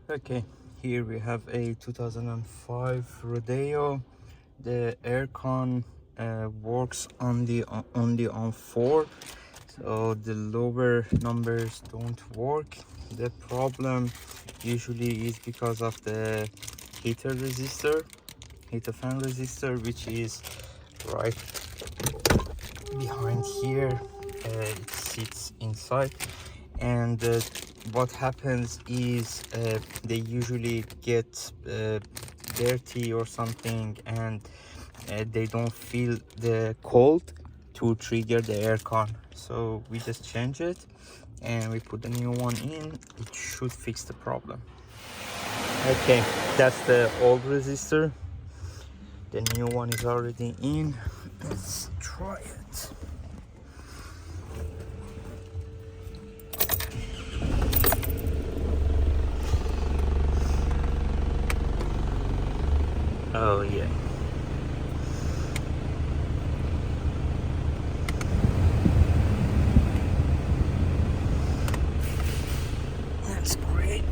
Okay, here we have a 2005 Rodeo. The aircon works only on 4, so the lower numbers don't work. The problem usually is because of the heater resistor, heater fan resistor, which is right behind here. It sits inside, and what happens is they usually get dirty or something, and they don't feel the cold to trigger the aircon. So we just change it and we put the new one in. It should fix the problem. Okay, that's the old resistor. The new one is already in. Let's try it. Oh yeah. That's great.